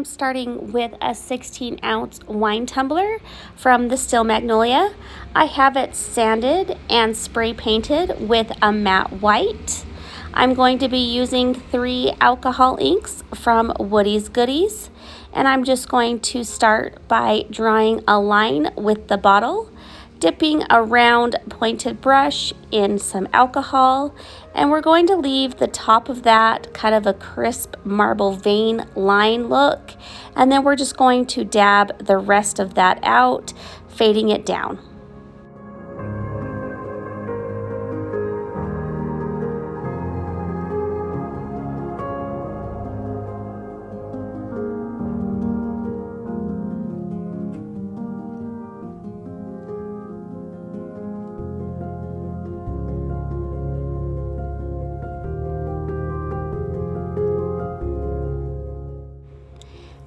starting with a 16-ounce wine tumbler from the Still Magnolia. I have it sanded and spray painted with a matte white. I'm going to be using 3 alcohol inks from Woody's Goodies, and I'm just going to start by drawing a line with the bottle, dipping a round pointed brush in some alcohol, and we're going to leave the top of that kind of a crisp marble vein line look, and then we're just going to dab the rest of that out, fading it down.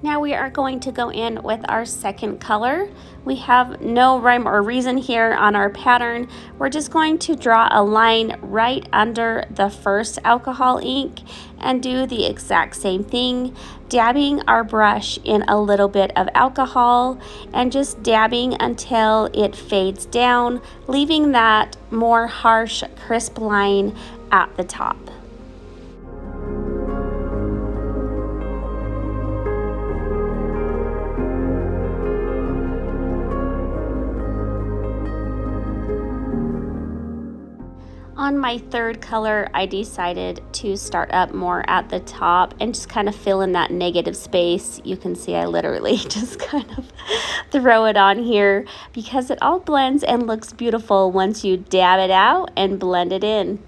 Now we are going to go in with our second color. We have no rhyme or reason here on our pattern. We're just going to draw a line right under the first alcohol ink and do the exact same thing, dabbing our brush in a little bit of alcohol and just dabbing until it fades down, leaving that more harsh, crisp line at the top. On my third color, I decided to start up more at the top and just kind of fill in that negative space. You can see I literally just kind of throw it on here because it all blends and looks beautiful once you dab it out and blend it in.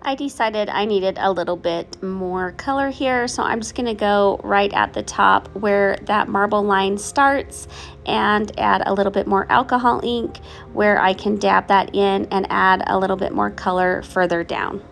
I decided I needed a little bit more color here, so I'm just going to go right at the top where that marble line starts and add a little bit more alcohol ink where I can dab that in and add a little bit more color further down.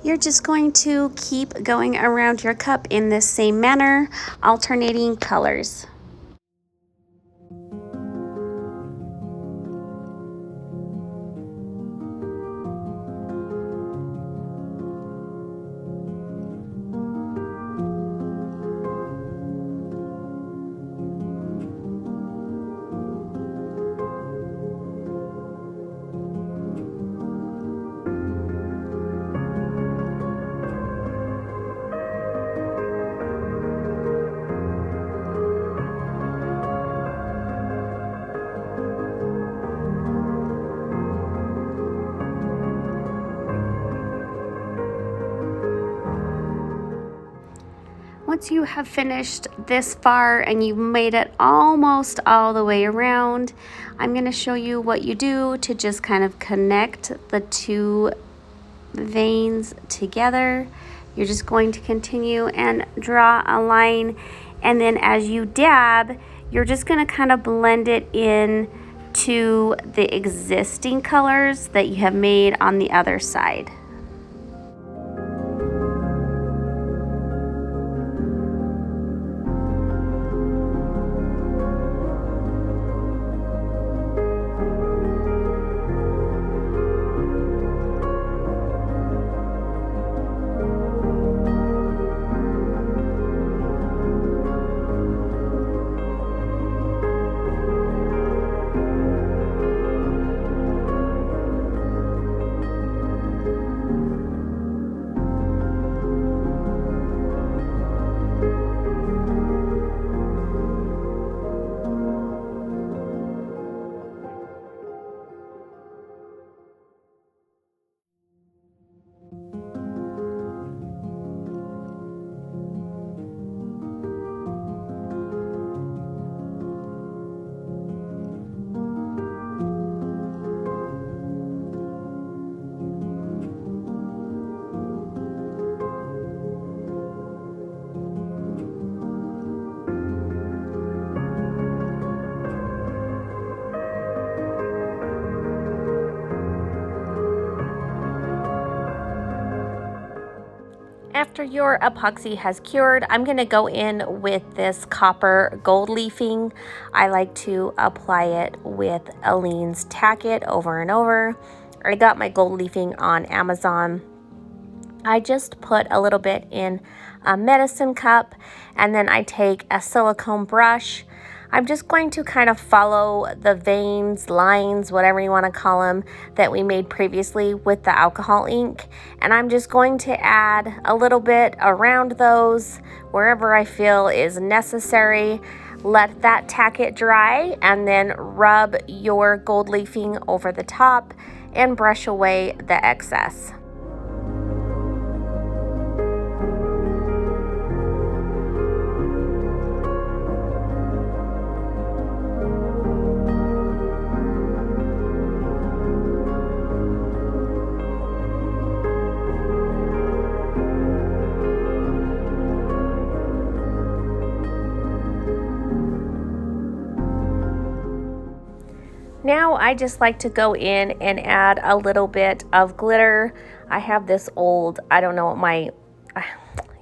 You're just going to keep going around your cup in this same manner, alternating colors. Once you have finished this far and you've made it almost all the way around, I'm going to show you what you do to just kind of connect the two veins together. You're just going to continue and draw a line, and then as you dab, you're just going to kind of blend it in to the existing colors that you have made on the other side. After your epoxy has cured, I'm going to go in with this copper gold leafing. I like to apply it with Aleene's Tack It over and over. I got my gold leafing on Amazon. I just put a little bit in a medicine cup, and then I take a silicone brush. I'm just going to kind of follow the veins, lines, whatever you want to call them, that we made previously with the alcohol ink. And I'm just going to add a little bit around those wherever I feel is necessary. Let that tack it dry, and then rub your gold leafing over the top and brush away the excess. Now I just like to go in and add a little bit of glitter. I have this old, I don't know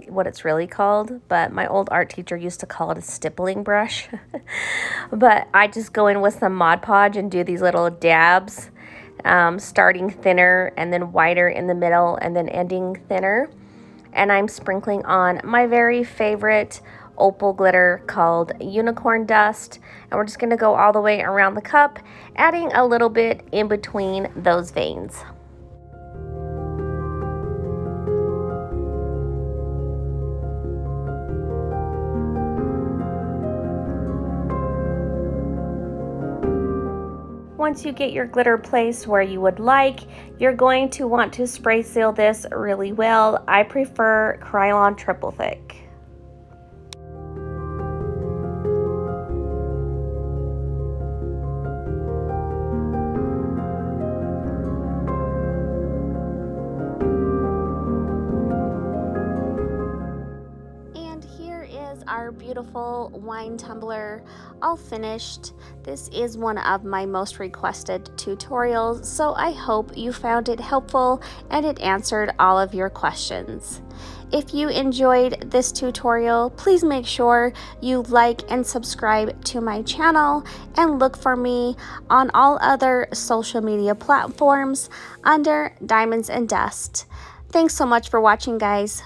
what it's really called, but my old art teacher used to call it a stippling brush. But I just go in with some Mod Podge and do these little dabs, starting thinner and then wider in the middle and then ending thinner. And I'm sprinkling on my very favorite opal glitter called Unicorn Dust, and we're just going to go all the way around the cup, adding a little bit in between those veins. Once you get your glitter placed where you would like, you're going to want to spray seal this really well. I prefer Krylon Triple Thick. Our beautiful wine tumbler all finished. This is one of my most requested tutorials, so I hope you found it helpful and it answered all of your questions. If you enjoyed this tutorial, please make sure you like and subscribe to my channel and look for me on all other social media platforms under Diamonds and Dust. Thanks so much for watching, guys.